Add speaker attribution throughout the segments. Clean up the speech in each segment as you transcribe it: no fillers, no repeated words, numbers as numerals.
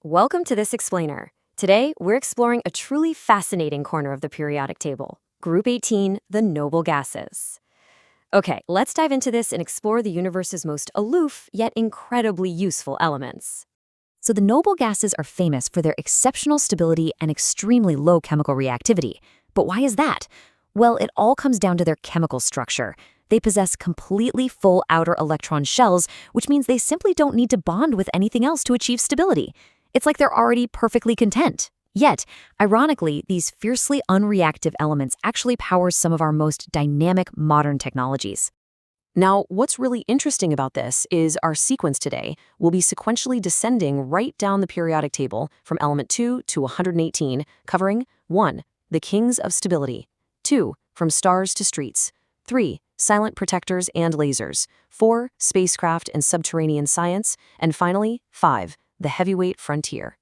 Speaker 1: Welcome to this explainer. Today, we're exploring a truly fascinating corner of the periodic table, Group 18, the noble gases. Okay, let's dive into this and explore the universe's most aloof yet incredibly useful elements.
Speaker 2: So the noble gases are famous for their exceptional stability and extremely low chemical reactivity. But why is that? Well, it all comes down to their chemical structure. They possess completely full outer electron shells, which means they simply don't need to bond with anything else to achieve stability. It's like they're already perfectly content. Yet, ironically, these fiercely unreactive elements actually power some of our most dynamic modern technologies.
Speaker 1: Now, what's really interesting about this is our sequence today will be sequentially descending right down the periodic table from element 2 to 118, covering 1. The kings of stability, 2. From stars to streets, 3. Silent protectors and lasers, 4. Spacecraft and subterranean science, and finally, 5. The heavyweight frontier.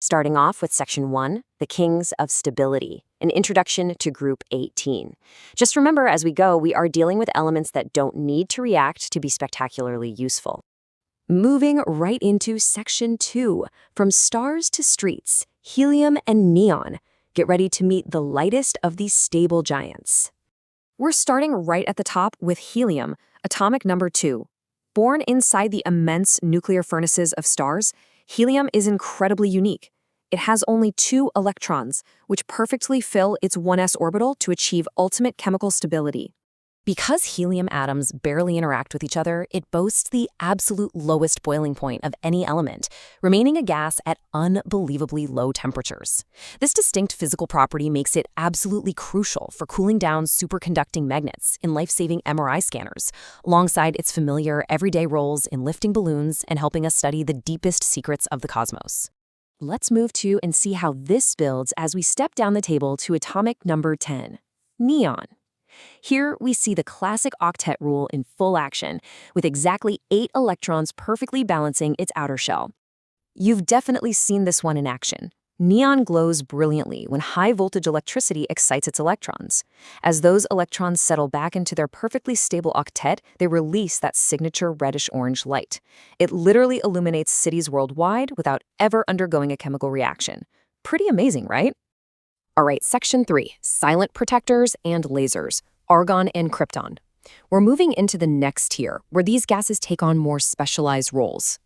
Speaker 1: Starting off with Section 1, the Kings of Stability, an introduction to Group 18. Just remember, as we go, we are dealing with elements that don't need to react to be spectacularly useful. Moving right into Section 2, from stars to streets, helium and neon. Get ready to meet the lightest of these stable giants. We're starting right at the top with helium, atomic number 2. Born inside the immense nuclear furnaces of stars, helium is incredibly unique. It has only 2 electrons, which perfectly fill its 1s orbital to achieve ultimate chemical stability. Because helium atoms barely interact with each other, it boasts the absolute lowest boiling point of any element, remaining a gas at unbelievably low temperatures. This distinct physical property makes it absolutely crucial for cooling down superconducting magnets in life-saving MRI scanners, alongside its familiar everyday roles in lifting balloons and helping us study the deepest secrets of the cosmos. Let's move to and see how this builds as we step down the table to atomic number 10, neon. Here, we see the classic octet rule in full action, with exactly 8 electrons perfectly balancing its outer shell. You've definitely seen this one in action. Neon glows brilliantly when high-voltage electricity excites its electrons. As those electrons settle back into their perfectly stable octet, they release that signature reddish-orange light. It literally illuminates cities worldwide without ever undergoing a chemical reaction. Pretty amazing, right? All right, Section 3, silent protectors and lasers, Argon and Krypton. We're moving into the next tier, where these gases take on more specialized roles.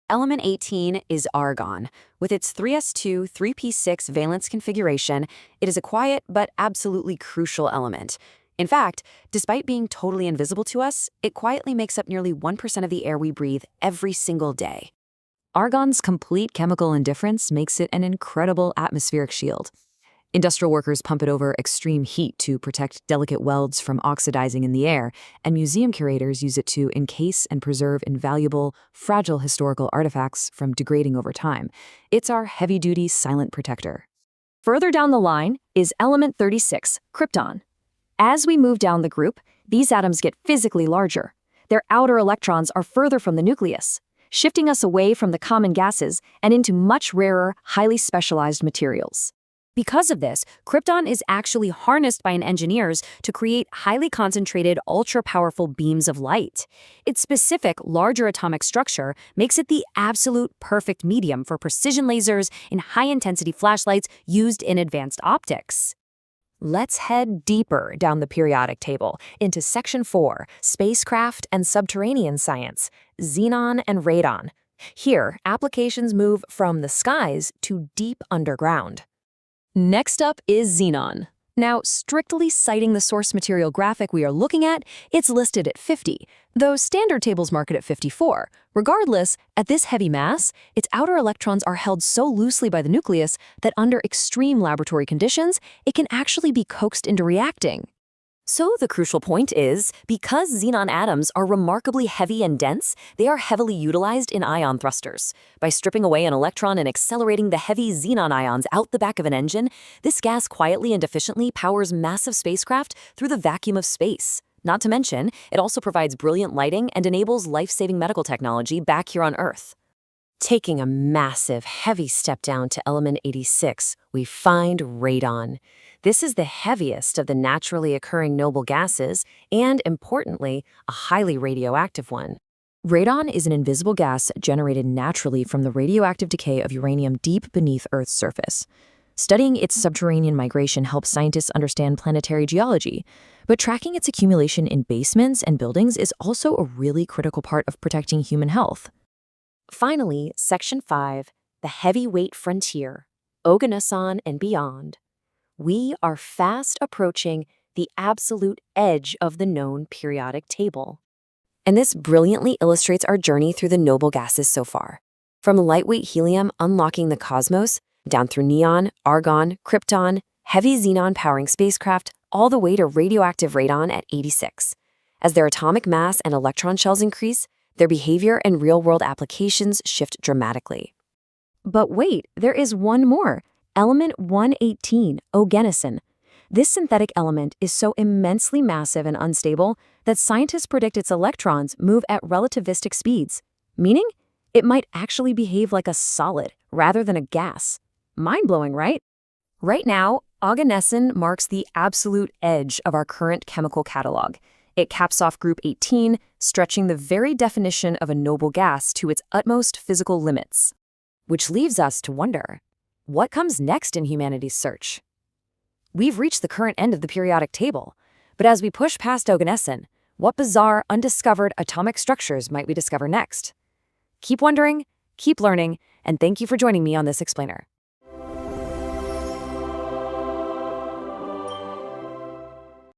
Speaker 1: Element 18 is argon. With its 3s2, 3p6 valence configuration, it is a quiet but absolutely crucial element. In fact, despite being totally invisible to us, it quietly makes up nearly 1% of the air we breathe every single day. Argon's complete chemical indifference makes it an incredible atmospheric shield. Industrial workers pump it over extreme heat to protect delicate welds from oxidizing in the air, and museum curators use it to encase and preserve invaluable, fragile historical artifacts from degrading over time. It's our heavy-duty silent protector. Further down the line is element 36, Krypton. As we move down the group, these atoms get physically larger. Their outer electrons are further from the nucleus, shifting us away from the common gases and into much rarer, highly specialized materials. Because of this, Krypton is actually harnessed by engineers to create highly concentrated, ultra-powerful beams of light. Its specific, larger atomic structure makes it the absolute perfect medium for precision lasers and high-intensity flashlights used in advanced optics. Let's head deeper down the periodic table into Section 4, spacecraft and subterranean science, Xenon and Radon. Here, applications move from the skies to deep underground. Next up is Xenon. Now, strictly citing the source material graphic we are looking at, it's listed at 50, though standard tables mark it at 54. Regardless, at this heavy mass, its outer electrons are held so loosely by the nucleus that under extreme laboratory conditions, it can actually be coaxed into reacting. So the crucial point is, because xenon atoms are remarkably heavy and dense, they are heavily utilized in ion thrusters. By stripping away an electron and accelerating the heavy xenon ions out the back of an engine, this gas quietly and efficiently powers massive spacecraft through the vacuum of space. Not to mention, it also provides brilliant lighting and enables life-saving medical technology back here on Earth. Taking a massive, heavy step down to element 86, we find radon. This is the heaviest of the naturally occurring noble gases and, importantly, a highly radioactive one. Radon is an invisible gas generated naturally from the radioactive decay of uranium deep beneath Earth's surface. Studying its subterranean migration helps scientists understand planetary geology, but tracking its accumulation in basements and buildings is also a really critical part of protecting human health. Finally, Section 5, the heavyweight frontier, Oganesson and beyond. We are fast approaching the absolute edge of the known periodic table. And this brilliantly illustrates our journey through the noble gases so far. From lightweight helium unlocking the cosmos, down through neon, argon, krypton, heavy xenon powering spacecraft, all the way to radioactive radon at 86. As their atomic mass and electron shells increase, their behavior and real-world applications shift dramatically. But wait, there is one more. Element 118, Oganesson. This synthetic element is so immensely massive and unstable that scientists predict its electrons move at relativistic speeds, meaning it might actually behave like a solid rather than a gas. Mind-blowing, right? Right now, Oganesson marks the absolute edge of our current chemical catalog. It caps off Group 18, stretching the very definition of a noble gas to its utmost physical limits. Which leaves us to wonder, what comes next in humanity's search? We've reached the current end of the periodic table, but as we push past Oganesson, what bizarre, undiscovered atomic structures might we discover next? Keep wondering, keep learning, and thank you for joining me on this explainer.